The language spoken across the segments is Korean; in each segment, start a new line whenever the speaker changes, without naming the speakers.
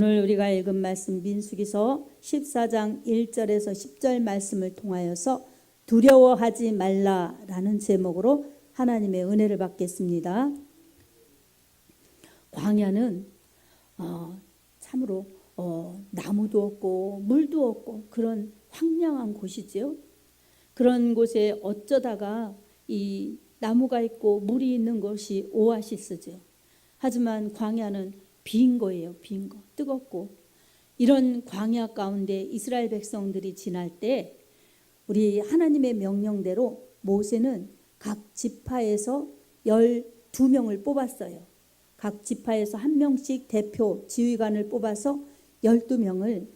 오늘 우리가 읽은 말씀 민수기서 14장 1절에서 10절 말씀을 통하여서 두려워하지 말라라는 제목으로 하나님의 은혜를 받겠습니다. 광야는 참으로 나무도 없고 물도 없고 그런 황량한 곳이지요. 그런 곳에 어쩌다가 이 나무가 있고 물이 있는 곳이 오아시스죠. 하지만 광야는 빈 거예요. 빈 거. 뜨겁고. 이런 광야 가운데 이스라엘 백성들이 지날 때 우리 하나님의 명령대로 모세는 각 지파에서 12명을 뽑았어요. 각 지파에서 한 명씩 대표 지휘관을 뽑아서 12명을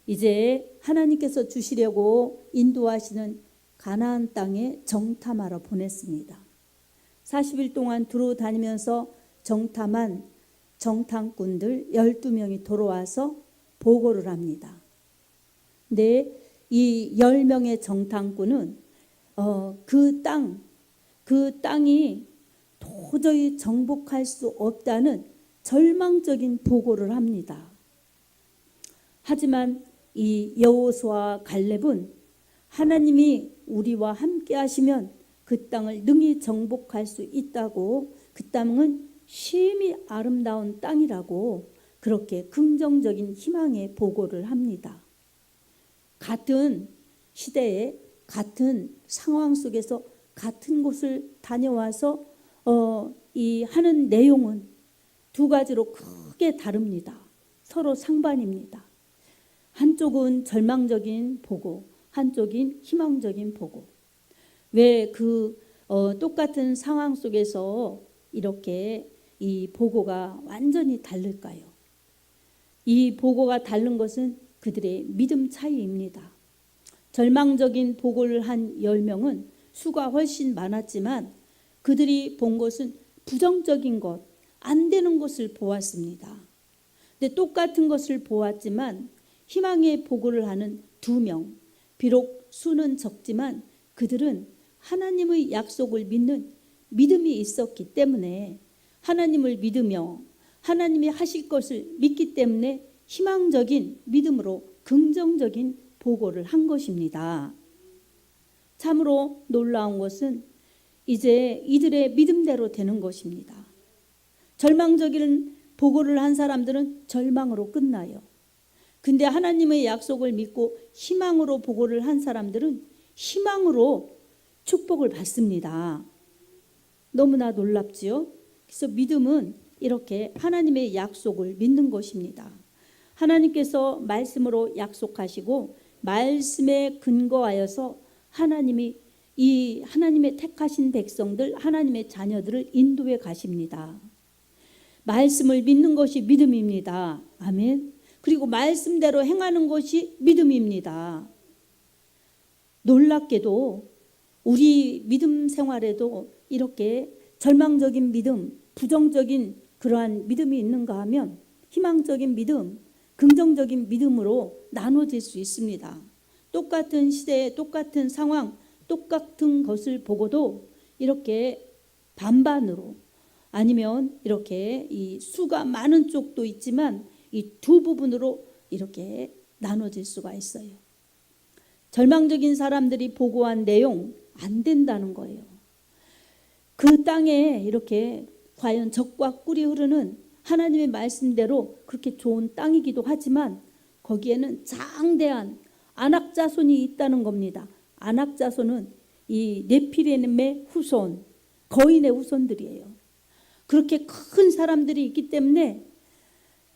이제 하나님께서 주시려고 인도하시는 가나안 땅에 정탐하러 보냈습니다. 40일 동안 두루 다니면서 정탐한 정탐꾼들 12명이 돌아와서 보고를 합니다. 근데 이 10명의 정탐꾼은 그 땅이 도저히 정복할 수 없다는 절망적인 보고를 합니다. 하지만 이 여호수아와 갈렙은 하나님이 우리와 함께 하시면 그 땅을 능히 정복할 수 있다고, 그 땅은 심히 아름다운 땅이라고 그렇게 긍정적인 희망의 보고를 합니다. 같은 시대에 같은 상황 속에서 같은 곳을 다녀와서 이 하는 내용은 두 가지로 크게 다릅니다. 서로 상반입니다. 한쪽은 절망적인 보고, 한쪽인 희망적인 보고. 왜 그 똑같은 상황 속에서 이렇게 이 보고가 완전히 다를까요? 이 보고가 다른 것은 그들의 믿음 차이입니다. 절망적인 보고를 한 10명은 수가 훨씬 많았지만 그들이 본 것은 부정적인 것, 안 되는 것을 보았습니다. 근데 똑같은 것을 보았지만 희망의 보고를 하는 2명, 비록 수는 적지만 그들은 하나님의 약속을 믿는 믿음이 있었기 때문에, 하나님을 믿으며 하나님이 하실 것을 믿기 때문에 희망적인 믿음으로 긍정적인 보고를 한 것입니다. 참으로 놀라운 것은 이제 이들의 믿음대로 되는 것입니다. 절망적인 보고를 한 사람들은 절망으로 끝나요. 근데 하나님의 약속을 믿고 희망으로 보고를 한 사람들은 희망으로 축복을 받습니다. 너무나 놀랍지요? 그래서 믿음은 이렇게 하나님의 약속을 믿는 것입니다. 하나님께서 말씀으로 약속하시고 말씀에 근거하여서 하나님이 이 하나님의 택하신 백성들, 하나님의 자녀들을 인도해 가십니다. 말씀을 믿는 것이 믿음입니다. 아멘. 그리고 말씀대로 행하는 것이 믿음입니다. 놀랍게도 우리 믿음 생활에도 이렇게 절망적인 믿음, 부정적인 그러한 믿음이 있는가 하면 희망적인 믿음, 긍정적인 믿음으로 나눠질 수 있습니다. 똑같은 시대에 똑같은 상황, 똑같은 것을 보고도 이렇게 반반으로, 아니면 이렇게 이 수가 많은 쪽도 있지만 이 두 부분으로 이렇게 나눠질 수가 있어요. 절망적인 사람들이 보고한 내용 안 된다는 거예요. 그 땅에 이렇게 과연 적과 꿀이 흐르는 하나님의 말씀대로 그렇게 좋은 땅이기도 하지만 거기에는 장대한 안악자손이 있다는 겁니다. 안악자손은 이 네피림의 후손, 거인의 후손들이에요. 그렇게 큰 사람들이 있기 때문에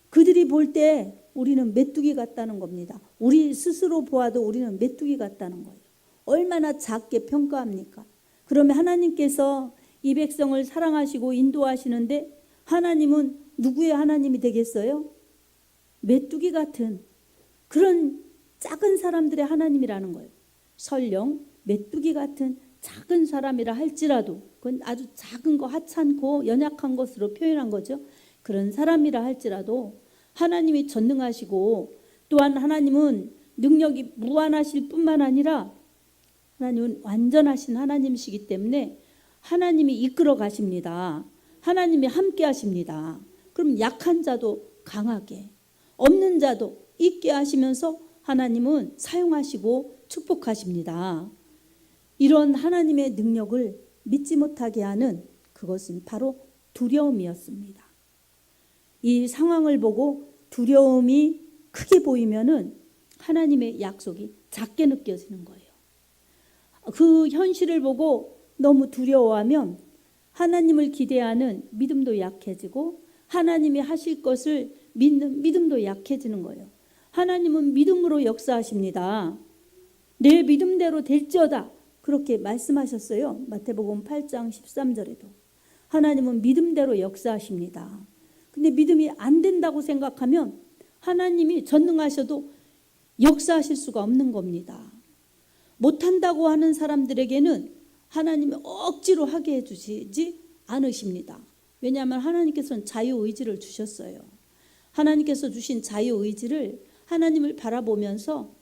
그들이 볼 때 우리는 메뚜기 같다는 겁니다. 우리 스스로 보아도 우리는 메뚜기 같다는 거예요. 얼마나 작게 평가합니까? 그러면 하나님께서 이 백성을 사랑하시고 인도하시는데 하나님은 누구의 하나님이 되겠어요? 메뚜기 같은 그런 작은 사람들의 하나님이라는 거예요. 설령 메뚜기 같은 작은 사람이라 할지라도, 그건 아주 작은 거, 하찮고 연약한 것으로 표현한 거죠. 그런 사람이라 할지라도 하나님이 전능하시고 또한 하나님은 능력이 무한하실 뿐만 아니라 하나님은 완전하신 하나님이시기 때문에 하나님이 이끌어 가십니다. 하나님이 함께 하십니다. 그럼 약한 자도 강하게, 없는 자도 있게 하시면서 하나님은 사용하시고 축복하십니다. 이런 하나님의 능력을 믿지 못하게 하는 그것은 바로 두려움이었습니다. 이 상황을 보고 두려움이 크게 보이면은 하나님의 약속이 작게 느껴지는 거예요. 그 현실을 보고 너무 두려워하면 하나님을 기대하는 믿음도 약해지고 하나님이 하실 것을 믿는 믿음도 약해지는 거예요. 하나님은 믿음으로 역사하십니다. 내 믿음대로 될지어다 그렇게 말씀하셨어요. 마태복음 8장 13절에도 하나님은 믿음대로 역사하십니다. 근데 믿음이 안 된다고 생각하면 하나님이 전능하셔도 역사하실 수가 없는 겁니다. 못한다고 하는 사람들에게는 하나님이 억지로 하게 해주시지 않으십니다. 왜냐하면 하나님께서는 자유의지를 주셨어요. 하나님께서 주신 자유의지를 하나님을 바라보면서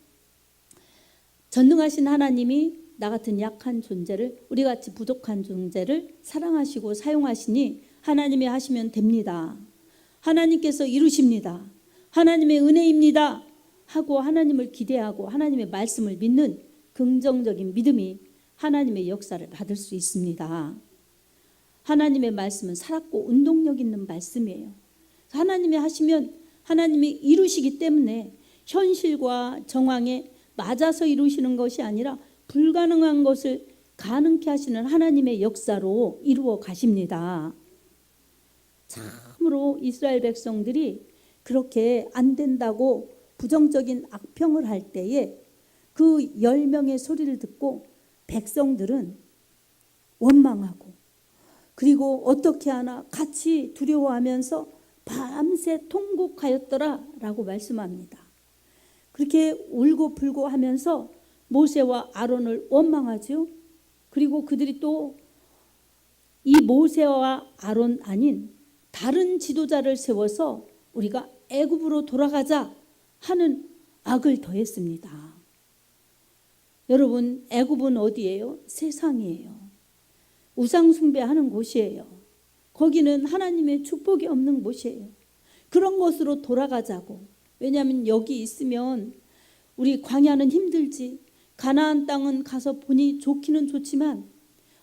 전능하신 하나님이 나 같은 약한 존재를, 우리같이 부족한 존재를 사랑하시고 사용하시니 하나님이 하시면 됩니다. 하나님께서 이루십니다. 하나님의 은혜입니다 하고 하나님을 기대하고 하나님의 말씀을 믿는 긍정적인 믿음이 하나님의 역사를 받을 수 있습니다. 하나님의 말씀은 살았고 운동력 있는 말씀이에요. 하나님이 하시면 하나님이 이루시기 때문에 현실과 정황에 맞아서 이루시는 것이 아니라 불가능한 것을 가능케 하시는 하나님의 역사로 이루어 가십니다. 참으로 이스라엘 백성들이 그렇게 안 된다고 부정적인 악평을 할 때에 그 10명의 소리를 듣고 백성들은 원망하고 그리고 어떻게 하나 같이 두려워하면서 밤새 통곡하였더라 라고 말씀합니다. 그렇게 울고 불고 하면서 모세와 아론을 원망하죠. 그리고 그들이 또 이 모세와 아론 아닌 다른 지도자를 세워서 우리가 애굽으로 돌아가자 하는 악을 더했습니다. 여러분, 애굽은 어디예요? 세상이에요. 우상 숭배하는 곳이에요. 거기는 하나님의 축복이 없는 곳이에요. 그런 곳으로 돌아가자고. 왜냐하면 여기 있으면 우리 광야는 힘들지, 가나안 땅은 가서 보니 좋기는 좋지만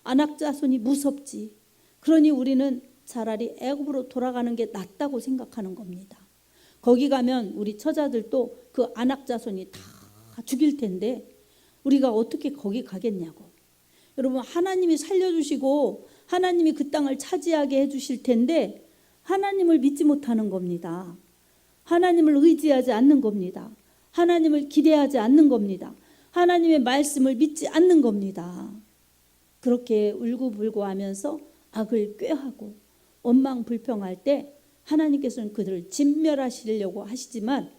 안악자손이 무섭지. 그러니 우리는 차라리 애굽으로 돌아가는 게 낫다고 생각하는 겁니다. 거기 가면 우리 처자들도 그 안악자손이 다 죽일 텐데 우리가 어떻게 거기 가겠냐고. 여러분, 하나님이 살려주시고 하나님이 그 땅을 차지하게 해주실 텐데 하나님을 믿지 못하는 겁니다. 하나님을 의지하지 않는 겁니다. 하나님을 기대하지 않는 겁니다. 하나님의 말씀을 믿지 않는 겁니다. 그렇게 울고불고 하면서 악을 꾀하고 원망불평할 때 하나님께서는 그들을 진멸하시려고 하시지만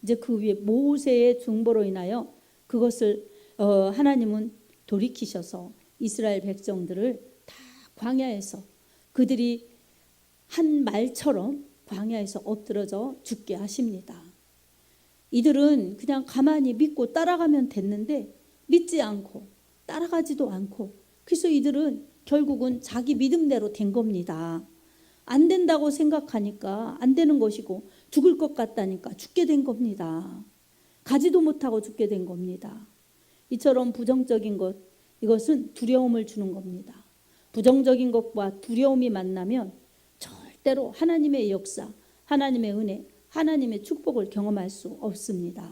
이제 그 위에 모세의 중보로 인하여 그것을 하나님은 돌이키셔서 이스라엘 백성들을 다 광야에서 그들이 한 말처럼 광야에서 엎드러져 죽게 하십니다. 이들은 그냥 가만히 믿고 따라가면 됐는데 믿지 않고 따라가지도 않고 그래서 이들은 결국은 자기 믿음대로 된 겁니다. 안 된다고 생각하니까 안 되는 것이고 죽을 것 같다니까 죽게 된 겁니다. 가지도 못하고 죽게 된 겁니다. 이처럼 부정적인 것, 이것은 두려움을 주는 겁니다. 부정적인 것과 두려움이 만나면 절대로 하나님의 역사, 하나님의 은혜, 하나님의 축복을 경험할 수 없습니다.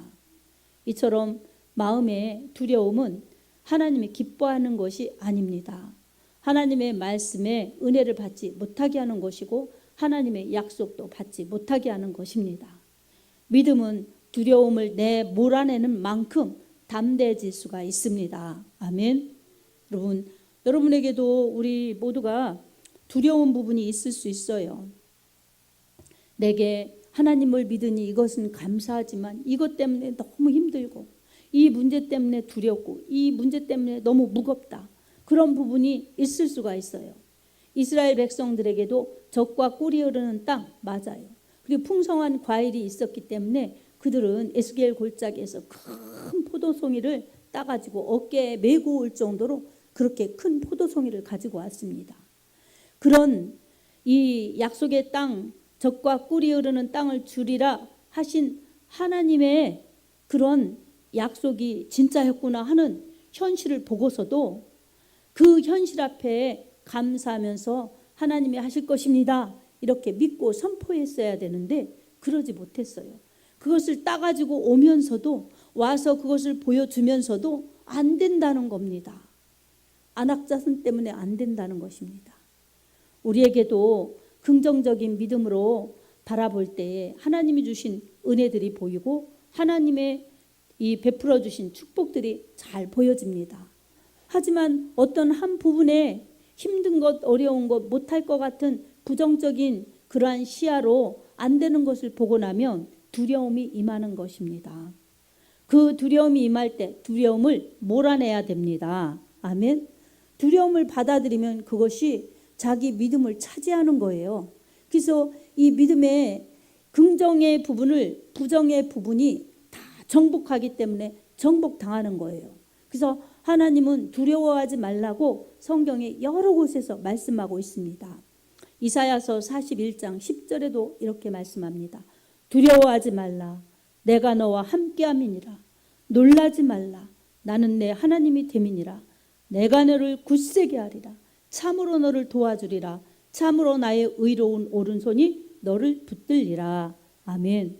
이처럼 마음의 두려움은 하나님이 기뻐하는 것이 아닙니다. 하나님의 말씀에 은혜를 받지 못하게 하는 것이고 하나님의 약속도 받지 못하게 하는 것입니다. 믿음은 두려움을 몰아내는 만큼 담대해질 수가 있습니다. 아멘. 여러분, 여러분에게도 우리 모두가 두려운 부분이 있을 수 있어요. 내게 하나님을 믿으니 이것은 감사하지만 이것 때문에 너무 힘들고 이 문제 때문에 두렵고 이 문제 때문에 너무 무겁다. 그런 부분이 있을 수가 있어요. 이스라엘 백성들에게도 젖과 꿀이 흐르는 땅 맞아요. 그리고 풍성한 과일이 있었기 때문에 그들은 에스겔 골짜기에서 큰 포도송이를 따가지고 어깨에 메고 올 정도로 그렇게 큰 포도송이를 가지고 왔습니다. 그런 이 약속의 땅, 젖과 꿀이 흐르는 땅을 주리라 하신 하나님의 그런 약속이 진짜였구나 하는 현실을 보고서도 그 현실 앞에 감사하면서 하나님이 하실 것입니다 이렇게 믿고 선포했어야 되는데 그러지 못했어요. 그것을 따가지고 오면서도 와서 그것을 보여주면서도 안 된다는 겁니다. 안악자손 때문에 안 된다는 것입니다. 우리에게도 긍정적인 믿음으로 바라볼 때에 하나님이 주신 은혜들이 보이고 하나님의 이 베풀어 주신 축복들이 잘 보여집니다. 하지만 어떤 한 부분에 힘든 것, 어려운 것, 못할 것 같은 부정적인 그러한 시야로 안 되는 것을 보고 나면 두려움이 임하는 것입니다. 그 두려움이 임할 때 두려움을 몰아내야 됩니다. 아멘. 두려움을 받아들이면 그것이 자기 믿음을 차지하는 거예요. 그래서 이 믿음의 긍정의 부분을 부정의 부분이 다 정복하기 때문에 정복당하는 거예요. 그래서 하나님은 두려워하지 말라고 성경에 여러 곳에서 말씀하고 있습니다. 이사야서 41장 10절에도 이렇게 말씀합니다. 두려워하지 말라. 내가 너와 함께함이니라. 놀라지 말라. 나는 내 하나님이 됨이니라. 내가 너를 굳세게 하리라. 참으로 너를 도와주리라. 참으로 나의 의로운 오른손이 너를 붙들리라. 아멘.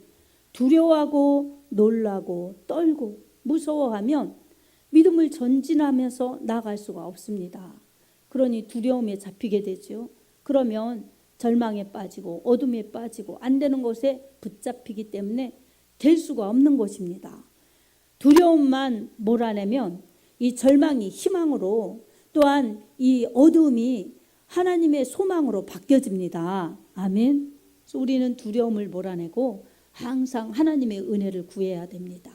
두려워하고 놀라고 떨고 무서워하면 믿음을 전진하면서 나아갈 수가 없습니다. 그러니 두려움에 잡히게 되죠. 그러면 절망에 빠지고 어둠에 빠지고 안 되는 것에 붙잡히기 때문에 될 수가 없는 것입니다. 두려움만 몰아내면 이 절망이 희망으로 또한 이 어둠이 하나님의 소망으로 바뀌어집니다. 아멘. 그래서 우리는 두려움을 몰아내고 항상 하나님의 은혜를 구해야 됩니다.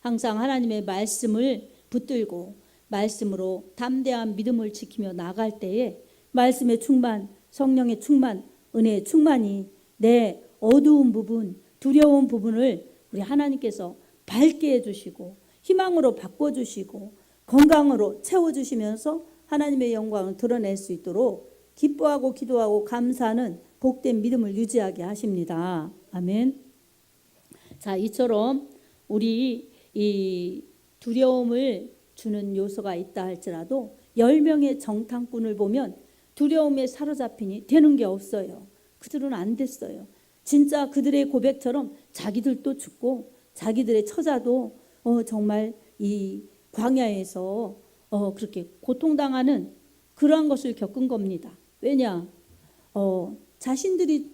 항상 하나님의 말씀을 붙들고 말씀으로 담대한 믿음을 지키며 나갈 때에 말씀의 충만, 성령의 충만, 은혜의 충만이 내 어두운 부분, 두려운 부분을 우리 하나님께서 밝게 해주시고 희망으로 바꿔주시고 건강으로 채워주시면서 하나님의 영광을 드러낼 수 있도록 기뻐하고 기도하고 감사하는 복된 믿음을 유지하게 하십니다. 아멘. 자, 이처럼 우리 이 두려움을 주는 요소가 있다 할지라도 10명의 정탐꾼을 보면 두려움에 사로잡히니 되는 게 없어요. 그들은 안 됐어요. 진짜 그들의 고백처럼 자기들도 죽고 자기들의 처자도 정말 이 광야에서 그렇게 고통당하는 그러한 것을 겪은 겁니다. 왜냐? 자신들이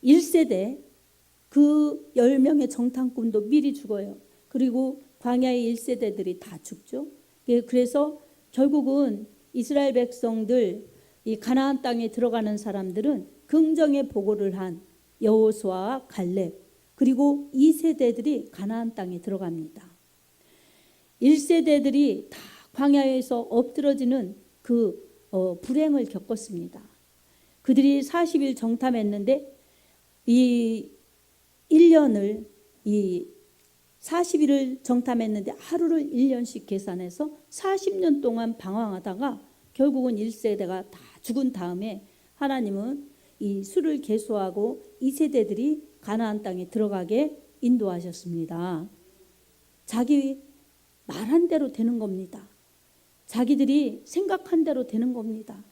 1세대 그 10명의 정탐꾼도 미리 죽어요. 그리고 광야의 1세대들이 다 죽죠. 그래서 결국은 이스라엘 백성들 이 가나안 땅에 들어가는 사람들은 긍정의 보고를 한 여호수아와 갈렙 그리고 2세대들이 가나안 땅에 들어갑니다. 1세대들이 다 광야에서 엎드러지는 그 불행을 겪었습니다. 그들이 40일 정탐했는데 이 1년을 이 40일을 정탐했는데 하루를 1년씩 계산해서 40년 동안 방황하다가 결국은 1세대가 다 죽은 다음에 하나님은 이 수를 계수하고 2세대들이 가나안 땅에 들어가게 인도하셨습니다. 자기 말한 대로 되는 겁니다. 자기들이 생각한 대로 되는 겁니다.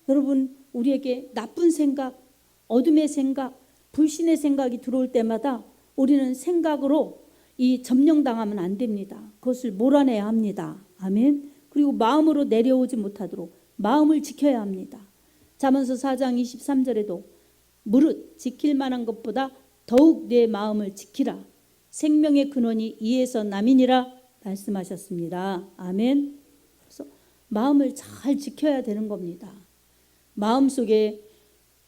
여러분, 우리에게 나쁜 생각, 어둠의 생각, 불신의 생각이 들어올 때마다 우리는 생각으로 이 점령당하면 안 됩니다. 그것을 몰아내야 합니다. 아멘. 그리고 마음으로 내려오지 못하도록 마음을 지켜야 합니다. 잠언서 4장 23절에도 무릇 지킬 만한 것보다 더욱 내 마음을 지키라. 생명의 근원이 이에서 남이니라 말씀하셨습니다. 아멘. 그래서 마음을 잘 지켜야 되는 겁니다. 마음속에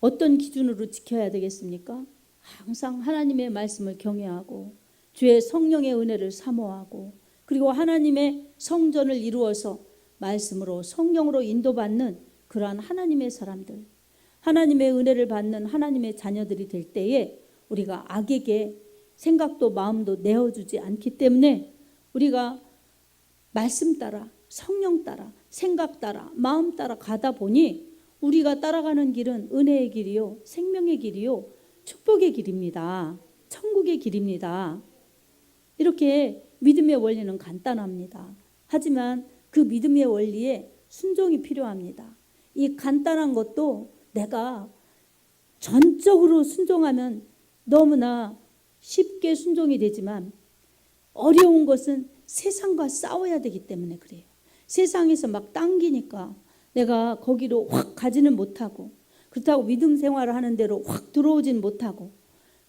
어떤 기준으로 지켜야 되겠습니까? 항상 하나님의 말씀을 경외하고 주의 성령의 은혜를 사모하고 그리고 하나님의 성전을 이루어서 말씀으로 성령으로 인도받는 그러한 하나님의 사람들, 하나님의 은혜를 받는 하나님의 자녀들이 될 때에 우리가 악에게 생각도 마음도 내어주지 않기 때문에 우리가 말씀 따라 성령 따라 생각 따라 마음 따라 가다 보니 우리가 따라가는 길은 은혜의 길이요 생명의 길이요 축복의 길입니다. 천국의 길입니다. 이렇게 믿음의 원리는 간단합니다. 하지만 그 믿음의 원리에 순종이 필요합니다. 이 간단한 것도 내가 전적으로 순종하면 너무나 쉽게 순종이 되지만 어려운 것은 세상과 싸워야 되기 때문에 그래요. 세상에서 막 당기니까 내가 거기로 확 가지는 못하고, 그렇다고 믿음 생활을 하는 대로 확 들어오진 못하고,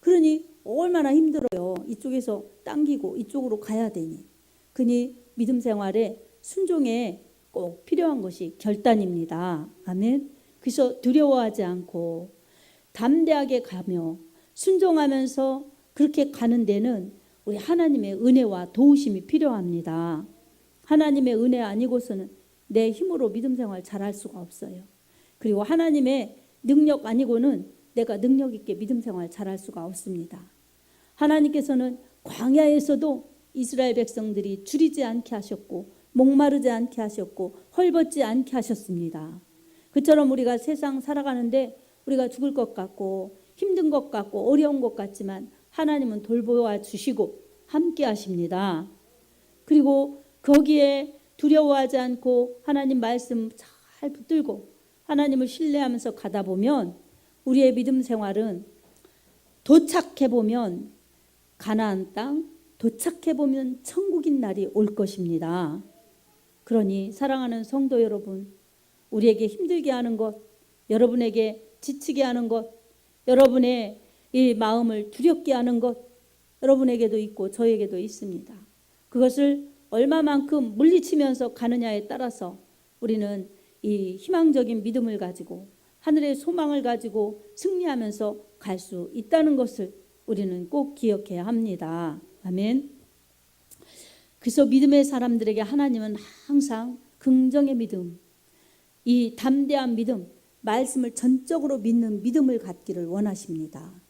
그러니 얼마나 힘들어요. 이쪽에서 당기고 이쪽으로 가야 되니. 그니 믿음 생활에 순종에 꼭 필요한 것이 결단입니다. 아멘. 그래서 두려워하지 않고 담대하게 가며 순종하면서 그렇게 가는 데는 우리 하나님의 은혜와 도우심이 필요합니다. 하나님의 은혜 아니고서는 내 힘으로 믿음 생활 잘할 수가 없어요. 그리고 하나님의 능력 아니고는 내가 능력 있게 믿음 생활 잘할 수가 없습니다. 하나님께서는 광야에서도 이스라엘 백성들이 줄이지 않게 하셨고 목마르지 않게 하셨고 헐벗지 않게 하셨습니다. 그처럼 우리가 세상 살아가는데 우리가 죽을 것 같고 힘든 것 같고 어려운 것 같지만 하나님은 돌보아 주시고 함께 하십니다. 그리고 거기에 두려워하지 않고 하나님 말씀 잘 붙들고 하나님을 신뢰하면서 가다 보면 우리의 믿음 생활은 도착해보면 가나안 땅, 도착해보면 천국인 날이 올 것입니다. 그러니 사랑하는 성도 여러분, 우리에게 힘들게 하는 것, 여러분에게 지치게 하는 것, 여러분의 이 마음을 두렵게 하는 것, 여러분에게도 있고 저에게도 있습니다. 그것을 얼마만큼 물리치면서 가느냐에 따라서 우리는 이 희망적인 믿음을 가지고 하늘의 소망을 가지고 승리하면서 갈 수 있다는 것을 우리는 꼭 기억해야 합니다. 아멘. 그래서 믿음의 사람들에게 하나님은 항상 긍정의 믿음, 이 담대한 믿음, 말씀을 전적으로 믿는 믿음을 갖기를 원하십니다.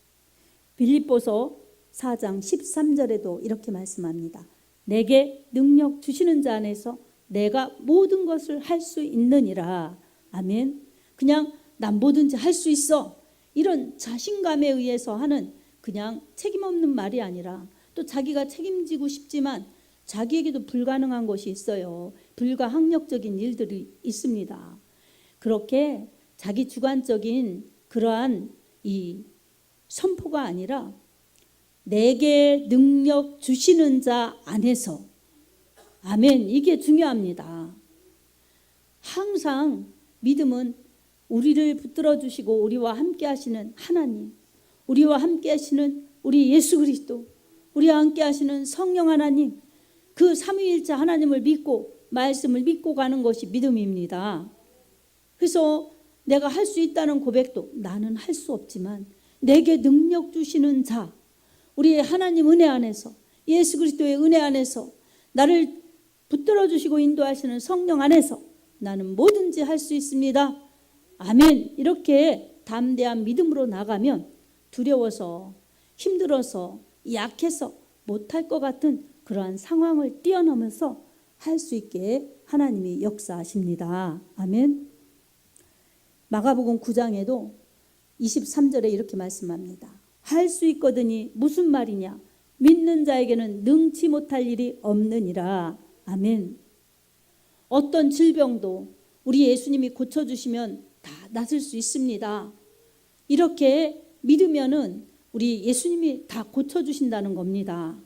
빌립보서 4장 13절에도 이렇게 말씀합니다. 내게 능력 주시는 자 안에서 내가 모든 것을 할 수 있느니라. 아멘. 그냥 난 뭐든지 할 수 있어, 이런 자신감에 의해서 하는 그냥 책임 없는 말이 아니라, 또 자기가 책임지고 싶지만 자기에게도 불가능한 것이 있어요. 불가항력적인 일들이 있습니다. 그렇게 자기 주관적인 그러한 이 선포가 아니라 내게 능력 주시는 자 안에서, 아멘, 이게 중요합니다. 항상 믿음은 우리를 붙들어 주시고 우리와 함께 하시는 하나님, 우리와 함께 하시는 우리 예수 그리스도, 우리와 함께 하시는 성령 하나님, 그 삼위일체 하나님을 믿고 말씀을 믿고 가는 것이 믿음입니다. 그래서 내가 할 수 있다는 고백도 나는 할 수 없지만 내게 능력 주시는 자, 우리의 하나님 은혜 안에서, 예수 그리스도의 은혜 안에서, 나를 붙들어 주시고 인도하시는 성령 안에서 나는 뭐든지 할 수 있습니다. 아멘. 이렇게 담대한 믿음으로 나가면 두려워서 힘들어서 약해서 못할 것 같은 그러한 상황을 뛰어넘어서 할 수 있게 하나님이 역사하십니다. 아멘. 마가복음 9장에도 23절에 이렇게 말씀합니다. 할 수 있거든이 무슨 말이냐? 믿는 자에게는 능치 못할 일이 없느니라. 아멘. 어떤 질병도 우리 예수님이 고쳐주시면 다 낫을 수 있습니다. 이렇게 믿으면은 우리 예수님이 다 고쳐주신다는 겁니다.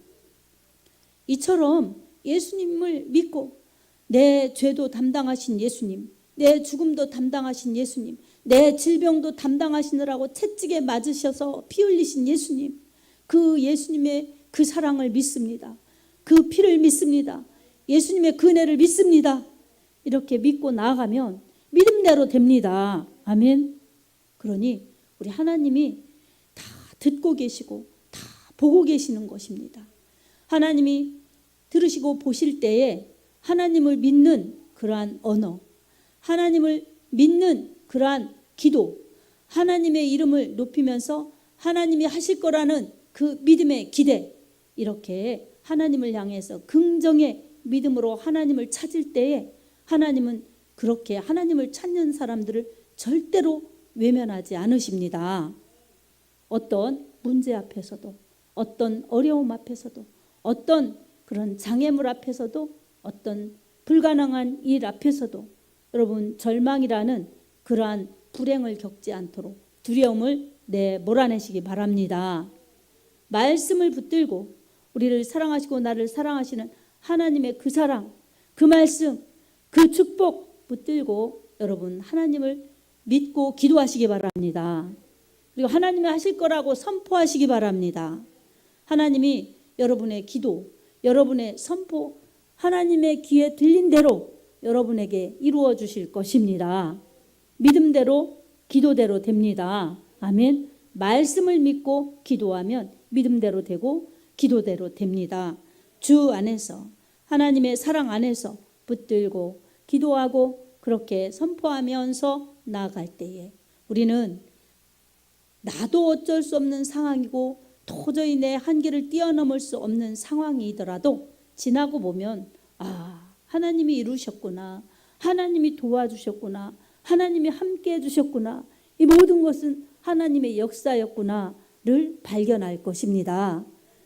이처럼 예수님을 믿고 내 죄도 담당하신 예수님, 내 죽음도 담당하신 예수님, 내 질병도 담당하시느라고 채찍에 맞으셔서 피 흘리신 예수님, 그 예수님의 그 사랑을 믿습니다. 그 피를 믿습니다. 예수님의 그 은혜를 믿습니다. 이렇게 믿고 나아가면 믿음대로 됩니다. 아멘. 그러니 우리 하나님이 다 듣고 계시고 다 보고 계시는 것입니다. 하나님이 들으시고 보실 때에 하나님을 믿는 그러한 언어, 하나님을 믿는 그러한 기도, 하나님의 이름을 높이면서 하나님이 하실 거라는 그 믿음의 기대, 이렇게 하나님을 향해서 긍정의 믿음으로 하나님을 찾을 때에 하나님은 그렇게 하나님을 찾는 사람들을 절대로 외면하지 않으십니다. 어떤 문제 앞에서도, 어떤 어려움 앞에서도, 어떤 그런 장애물 앞에서도, 어떤 불가능한 일 앞에서도 여러분 절망이라는 그러한 불행을 겪지 않도록 두려움을 몰아내시기 바랍니다. 말씀을 붙들고 우리를 사랑하시고 나를 사랑하시는 하나님의 그 사랑, 그 말씀, 그 축복 붙들고 여러분 하나님을 믿고 기도하시기 바랍니다. 그리고 하나님이 하실 거라고 선포하시기 바랍니다. 하나님이 여러분의 기도, 여러분의 선포, 하나님의 귀에 들린 대로 여러분에게 이루어 주실 것입니다. 믿음대로 기도대로 됩니다. 아멘. 말씀을 믿고 기도하면 믿음대로 되고 기도대로 됩니다. 주 안에서 하나님의 사랑 안에서 붙들고 기도하고 그렇게 선포하면서 나아갈 때에 우리는 나도 어쩔 수 없는 상황이고 도저히 내 한계를 뛰어넘을 수 없는 상황이더라도 지나고 보면 하나님이 이루셨구나, 하나님이 도와주셨구나, 하나님이 함께 해주셨구나, 이 모든 것은 하나님의 역사였구나를 발견할 것입니다.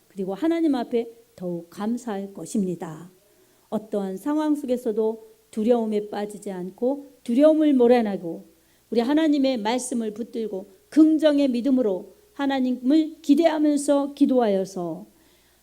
그리고 하나님 앞에 더욱 감사할 것입니다. 어떠한 상황 속에서도 두려움에 빠지지 않고 두려움을 몰아내고 우리 하나님의 말씀을 붙들고 긍정의 믿음으로 하나님을 기대하면서 기도하여서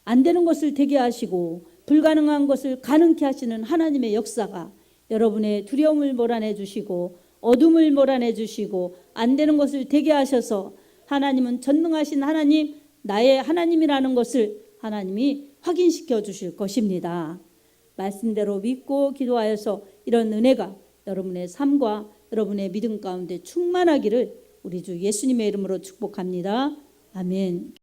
안 되는 것을 되게 하시고 불가능한 것을 가능케 하시는 하나님의 역사가 여러분의 두려움을 몰아내 주시고 어둠을 몰아내 주시고 안 되는 것을 되게 하셔서 하나님은 전능하신 하나님, 나의 하나님이라는 것을 하나님이 확인시켜 주실 것입니다. 말씀대로 믿고 기도하여서 이런 은혜가 여러분의 삶과 여러분의 믿음 가운데 충만하기를 우리 주 예수님의 이름으로 축복합니다. 아멘.